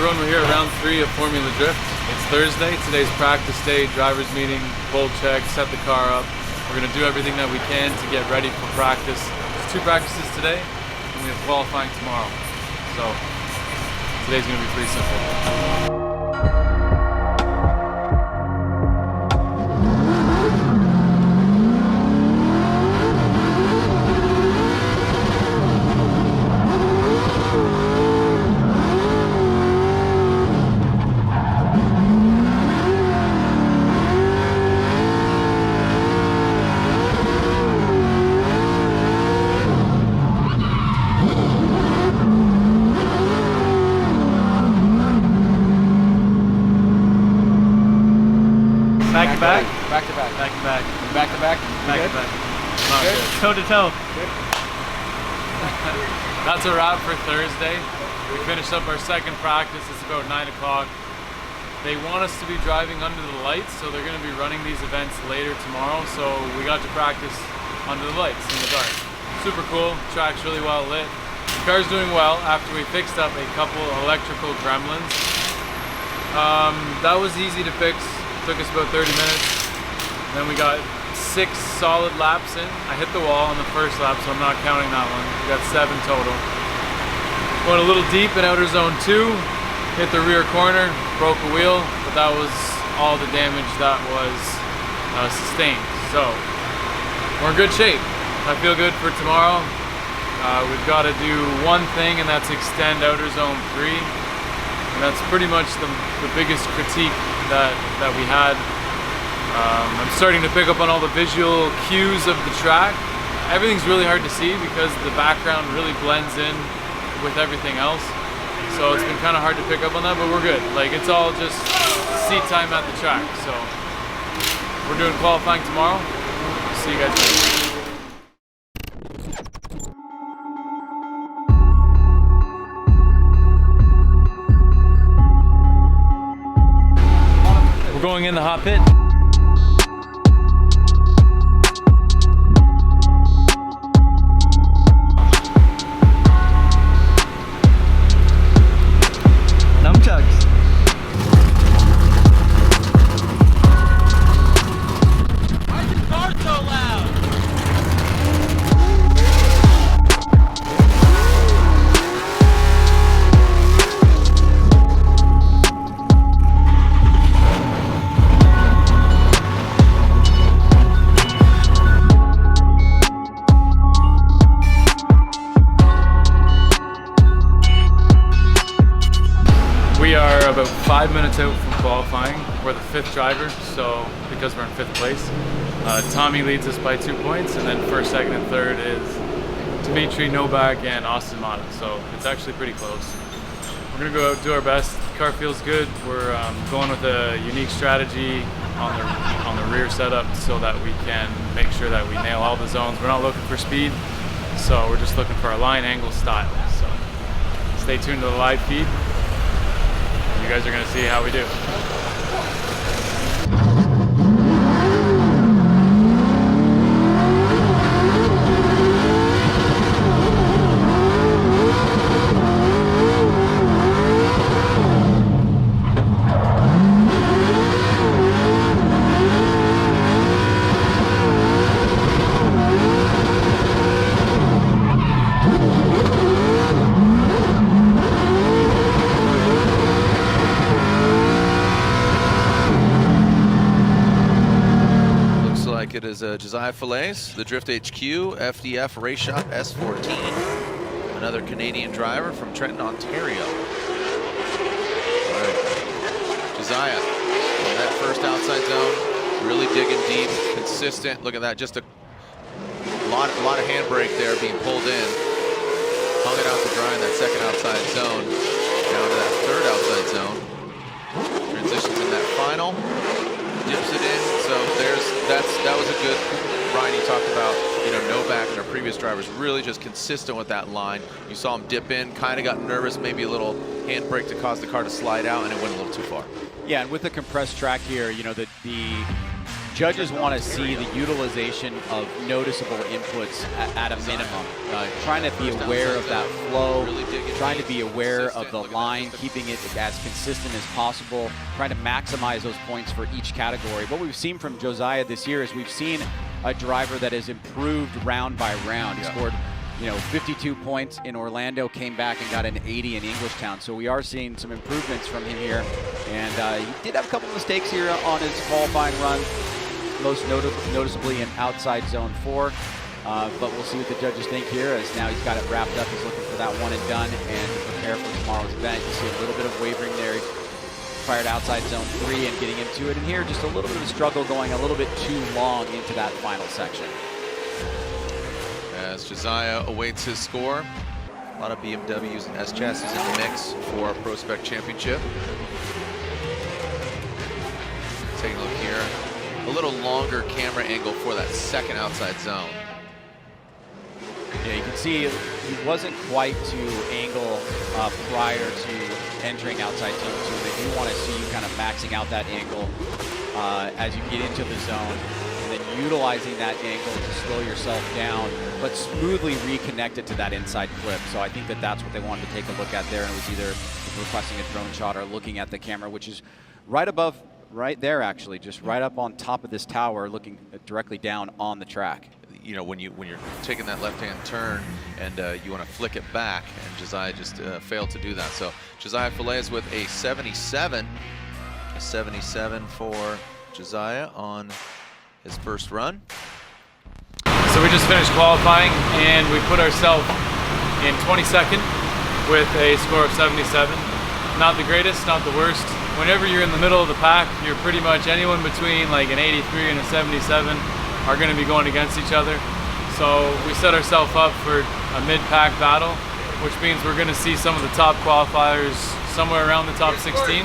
everyone, we're here at round 3 of Formula Drift. It's Thursday, today's practice day, driver's meeting, bolt check, set the car up. We're going to do everything that we can to get ready for practice. There's 2 practices today, and we have qualifying tomorrow. So today's going to be pretty simple. Back to back? Back to back. Back to back. Back to back? Back to back. Not good. Toe to toe. That's a wrap for Thursday. We finished up our second practice. It's about 9 o'clock. They want us to be driving under the lights, so they're going to be running these events later tomorrow. So we got to practice under the lights in the dark. Super cool. Track's really well lit. The car's doing well after we fixed up a couple electrical gremlins. That was easy to fix. Took us about 30 minutes. Then we got 6 solid laps in. I hit the wall on the first lap, so I'm not counting that one. We got 7 total. Went a little deep in outer zone 2, hit the rear corner, broke a wheel, but that was all the damage that was sustained. So we're in good shape. I feel good for tomorrow. We've got to do one thing, and that's extend outer zone 3. And that's pretty much the biggest critique that we had. I'm starting to pick up on all the visual cues of the track. Everything's really hard to see because the background really blends in with everything else. So it's been kind of hard to pick up on that, but we're good. Like, it's all just seat time at the track. So we're doing qualifying tomorrow. See you guys later. We're going in the hot pit. Nunchucks. Why is the car so loud? We are about 5 minutes out from qualifying. We're the 5th driver, so because we're in 5th place. Tommy leads us by 2 points, and then 1st, 2nd, and 3rd is Dimitri, Novak, and Austin Mata. So it's actually pretty close. We're gonna go out, do our best. The car feels good. We're going with a unique strategy on the rear setup so that we can make sure that we nail all the zones. We're not looking for speed, so we're just looking for a line, angle, style. So stay tuned to the live feed. You guys are going to see how we do. It is Josiah Fillets, the Drift HQ, FDF Race Shop S14. Another Canadian driver from Trenton, Ontario. All right. Josiah, in that first outside zone, really digging deep, consistent. Look at that, just a lot of handbrake there being pulled in. Hung it out to dry in that second outside zone. Down to that 3rd outside zone. Transitions in that final. Dips it in, so that was a good ride. He talked about, Novak and our previous drivers really just consistent with that line. You saw him dip in, kind of got nervous, maybe a little handbrake to cause the car to slide out, and it went a little too far. Yeah, and with the compressed track here, the judges want to see the utilization of noticeable inputs at a minimum. Trying to be aware of that flow, trying to be aware of the line, keeping it as consistent as possible, trying to maximize those points for each category. What we've seen from Josiah this year is we've seen a driver that has improved round by round. He scored 52 points in Orlando, came back and got an 80 in Englishtown. So we are seeing some improvements from him here. And he did have a couple mistakes here on his qualifying run, most noticeably in outside zone 4. But we'll see what the judges think here, as now he's got it wrapped up. He's looking for that one and done and to prepare for tomorrow's event. You see a little bit of wavering there. He fired outside zone 3 and getting into it. And here, just a little bit of struggle going a little bit too long into that final section. As Josiah awaits his score, a lot of BMWs and S chassis in the mix for a Pro Spec Championship. Taking a look here, a little longer camera angle for that second outside zone. Yeah, you can see he wasn't quite to angle prior to entering outside zone 2. They do want to see you kind of maxing out that angle as you get into the zone, and then utilizing that angle to slow yourself down, but smoothly reconnect it to that inside clip. So I think that that's what they wanted to take a look at there, and it was either requesting a drone shot or looking at the camera, which is right above, right there actually, just right up on top of this tower, looking directly down on the track. When you're taking that left-hand turn and you want to flick it back, and Josiah just failed to do that. So Josiah Falaise with a 77 for Josiah on his first run. So we just finished qualifying and we put ourselves in 22nd with a score of 77. Not the greatest, not the worst. Whenever you're in the middle of the pack, you're pretty much anyone between like an 83 and a 77 are going to be going against each other. So we set ourselves up for a mid-pack battle, which means we're going to see some of the top qualifiers somewhere around the top 16.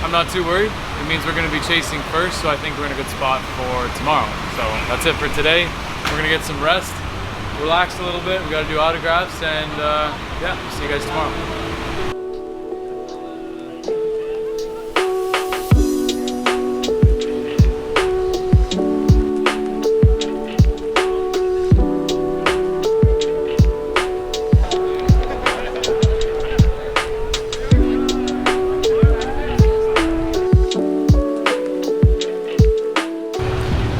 I'm not too worried. It means we're going to be chasing first, so I think we're in a good spot for tomorrow. So that's it for today. We're going to get some rest, relax a little bit. We got to do autographs, and yeah, see you guys tomorrow.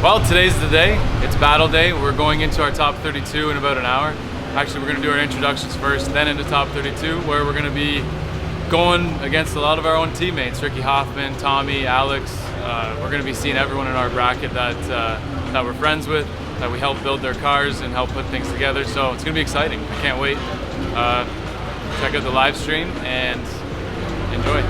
Well, today's the day. It's battle day. We're going into our top 32 in about an hour. Actually, we're going to do our introductions first, then into top 32, where we're going to be going against a lot of our own teammates, Ricky Hoffman, Tommy, Alex. We're going to be seeing everyone in our bracket that we're friends with, that we help build their cars and help put things together. So it's going to be exciting. I can't wait. Check out the live stream and enjoy.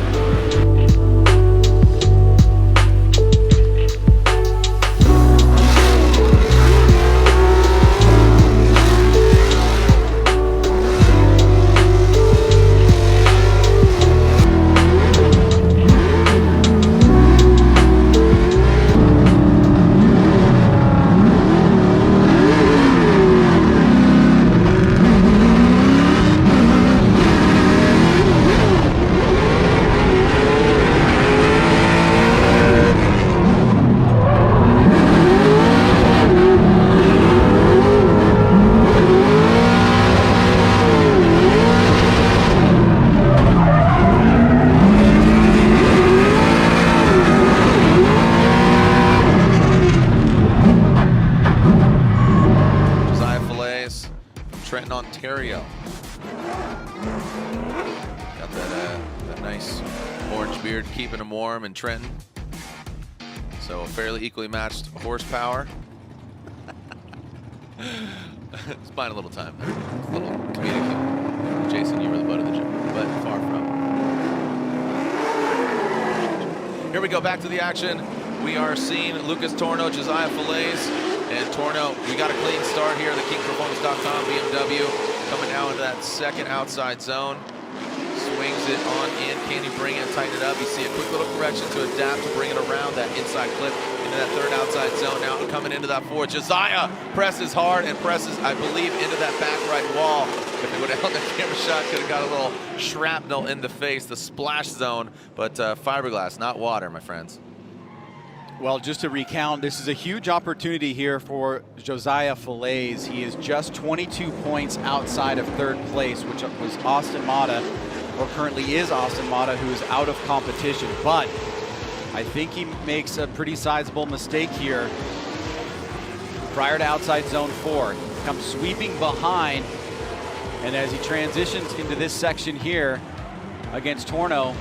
Ontario. Got that nice orange beard keeping him warm in Trenton. So a fairly equally matched horsepower. It's buying a little time. A little comedic. Jason, you were the butt of the joke, but far from. Here we go, back to the action. We are seeing Lucas Torno, Josiah Falaise, and Torno. We got a clean start here. The KingPerformance.com BMW coming now into that second outside zone. Swings it on in. Can he bring it, tighten it up? You see a quick little correction to adapt to bring it around that inside clip into that third outside zone. Now coming into that fourth. Josiah presses hard and presses, I believe, into that back right wall. If they would have held that camera shot, could have got a little shrapnel in the face, the splash zone. But fiberglass, not water, my friends. Well, just to recount, this is a huge opportunity here for Josiah Falaise. He is just 22 points outside of third place, which was Austin Mata, or currently is Austin Mata, who is out of competition. But I think he makes a pretty sizable mistake here. Prior to outside zone 4, he comes sweeping behind, and as he transitions into this section here against Torno,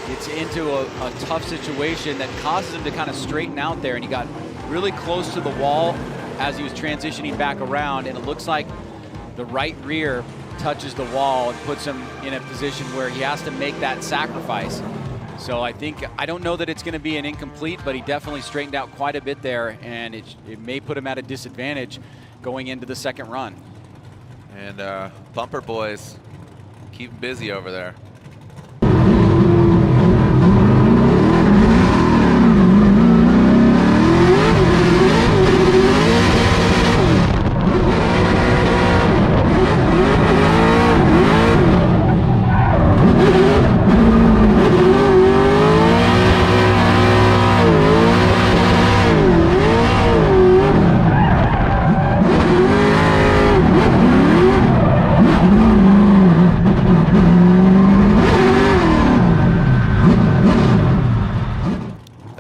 gets into a tough situation that causes him to kind of straighten out there, and he got really close to the wall as he was transitioning back around, and it looks like the right rear touches the wall and puts him in a position where he has to make that sacrifice. So I don't know that it's going to be an incomplete, but he definitely straightened out quite a bit there, and it may put him at a disadvantage going into the second run. And Bumper Boys keep him busy over there.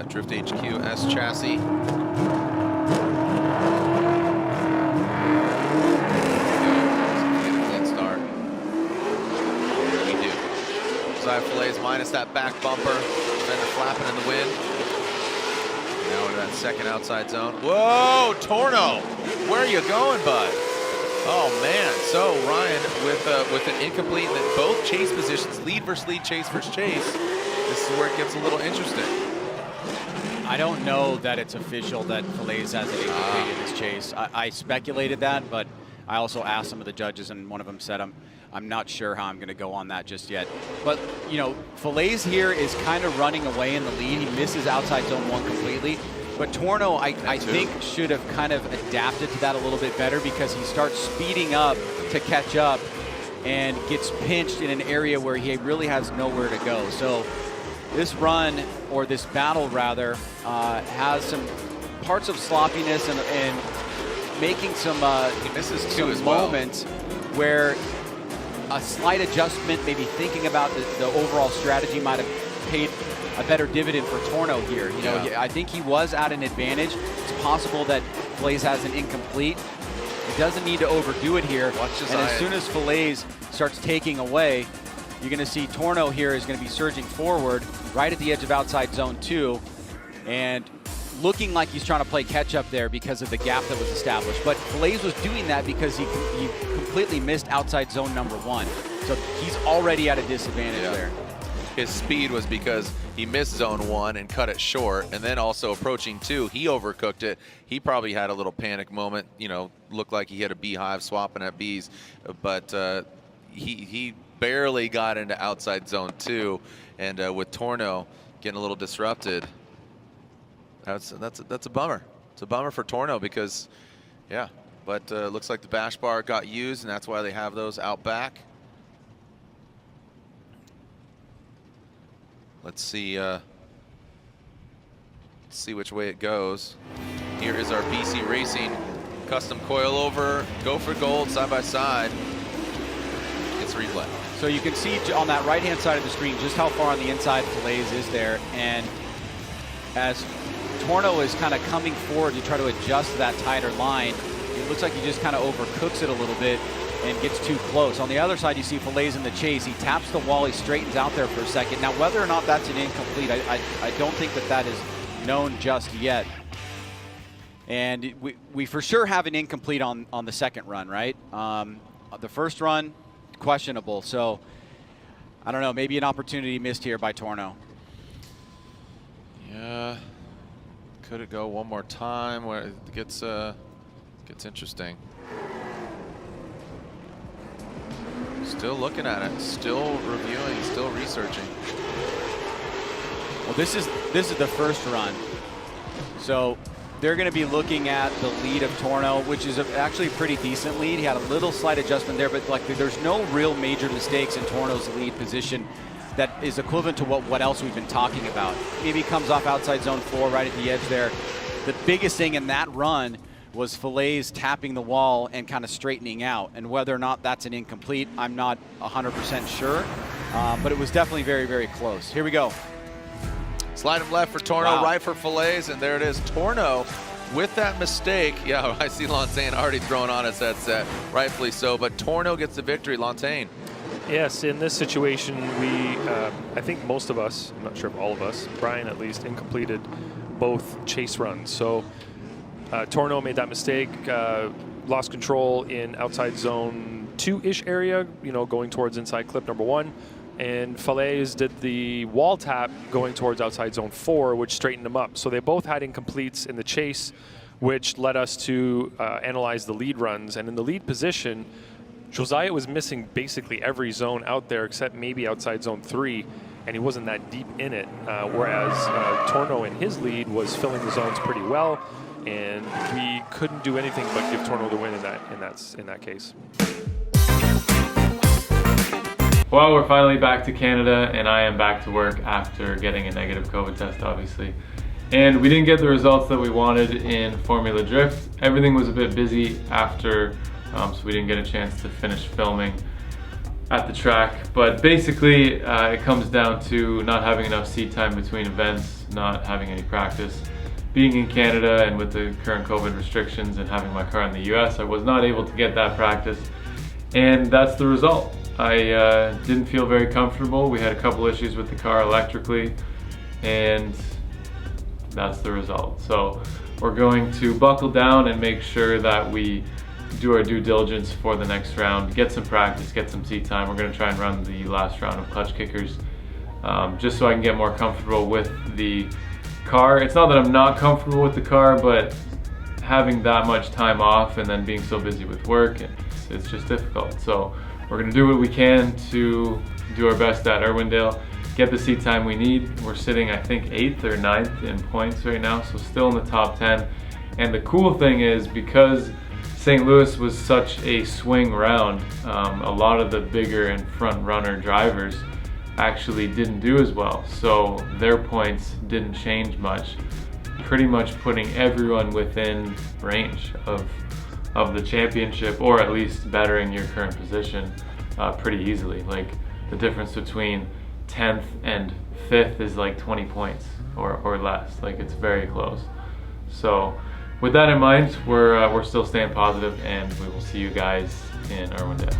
Drift HQ S chassis. Clean start. There we do. Josiah Falaise minus that back bumper. Fender flapping in the wind. Now into that second outside zone. Whoa, Torno! Where are you going, bud? Oh man! So Ryan with an incomplete in both chase positions, lead versus lead, chase versus chase. This is where it gets a little interesting. I don't know that it's official that Falaise has an incomplete in this chase. I speculated that, but I also asked some of the judges, and one of them said I'm not sure how I'm going to go on that just yet. But, you know, Falaise here is kind of running away in the lead. He misses outside zone 1 completely. But Torno, I think, should have kind of adapted to that a little bit better, because he starts speeding up to catch up and gets pinched in an area where he really has nowhere to go. So this run, or this battle rather, has some parts of sloppiness and making some moments where a slight adjustment, maybe thinking about the overall strategy, might have paid a better dividend for Torno here. You know, I think he was at an advantage. It's possible that Falaise has an incomplete. He doesn't need to overdo it here. And as soon as Falaise starts taking away, you're going to see Torno here is going to be surging forward right at the edge of outside zone 2, and looking like he's trying to play catch up there because of the gap that was established. But Falaise was doing that because he completely missed outside zone number 1. So he's already at a disadvantage there. His speed was because he missed zone 1 and cut it short, and then also approaching 2, he overcooked it. He probably had a little panic moment, you know, looked like he had a beehive swapping at bees, but he barely got into outside zone 2, and with Torno getting a little disrupted, that's a bummer. It's a bummer for Torno because, yeah, but looks like the bash bar got used, and that's why they have those out back. Let's see which way it goes. Here is our BC Racing custom coilover, go for gold side by side. It's replay. So you can see on that right-hand side of the screen just how far on the inside Falaise is there, and as Torno is kind of coming forward to try to adjust that tighter line, it looks like he just kind of overcooks it a little bit and gets too close. On the other side, you see Falaise in the chase. He taps the wall, he straightens out there for a second. Now, whether or not that's an incomplete, I don't think that is known just yet. And we for sure have an incomplete on the second run, right? The first run, questionable. So, I don't know, maybe an opportunity missed here by Torno. Yeah, could it go one more time where it gets interesting. Still looking at it, still reviewing, still researching. Well, this is the first run. So they're going to be looking at the lead of Torno, which is actually a pretty decent lead. He had a little slight adjustment there, but like there's no real major mistakes in Torno's lead position that is equivalent to what else we've been talking about. Maybe comes off outside zone 4 right at the edge there. The biggest thing in that run was Fillets tapping the wall and kind of straightening out. And whether or not that's an incomplete, I'm not 100% sure. But it was definitely very, very close. Here we go. Slide him left for Torno, Wow. right for Fillets, and there it is. Torno with that mistake. Yeah, I see Lantain already throwing on his headset, rightfully so, but Torno gets the victory. Lantain. Yes, in this situation, I think most of us, I'm not sure if all of us, Brian at least, incompleted both chase runs. So Torno made that mistake, lost control in outside zone 2-ish area, going towards inside clip number 1. And Fillets did the wall tap going towards outside zone 4, which straightened them up. So they both had incompletes in the chase, which led us to analyze the lead runs. And in the lead position, Josiah was missing basically every zone out there except maybe outside zone 3, and he wasn't that deep in it. Whereas Torno in his lead was filling the zones pretty well, and we couldn't do anything but give Torno the win in that case. Well, we're finally back to Canada, and I am back to work after getting a negative COVID test, obviously. And we didn't get the results that we wanted in Formula Drift. Everything was a bit busy after, so we didn't get a chance to finish filming at the track. But basically, it comes down to not having enough seat time between events, not having any practice. Being in Canada and with the current COVID restrictions and having my car in the US, I was not able to get that practice. And that's the result. I didn't feel very comfortable. We had a couple issues with the car electrically, and that's the result. So we're going to buckle down and make sure that we do our due diligence for the next round, get some practice, get some seat time. We're going to try and run the last round of clutch kickers just so I can get more comfortable with the car. It's not that I'm not comfortable with the car, but having that much time off and then being so busy with work, it's just difficult. So we're going to do what we can to do our best at Irwindale, get the seat time we need. We're sitting, I think, 8th or 9th in points right now, so still in the top 10. And the cool thing is, because St. Louis was such a swing round, a lot of the bigger and front runner drivers actually didn't do as well. So their points didn't change much, pretty much putting everyone within range of the championship, or at least bettering your current position pretty easily. Like, the difference between 10th and 5th is like 20 points or less. Like, it's very close. So with that in mind, we're still staying positive, and we will see you guys in Irwindale.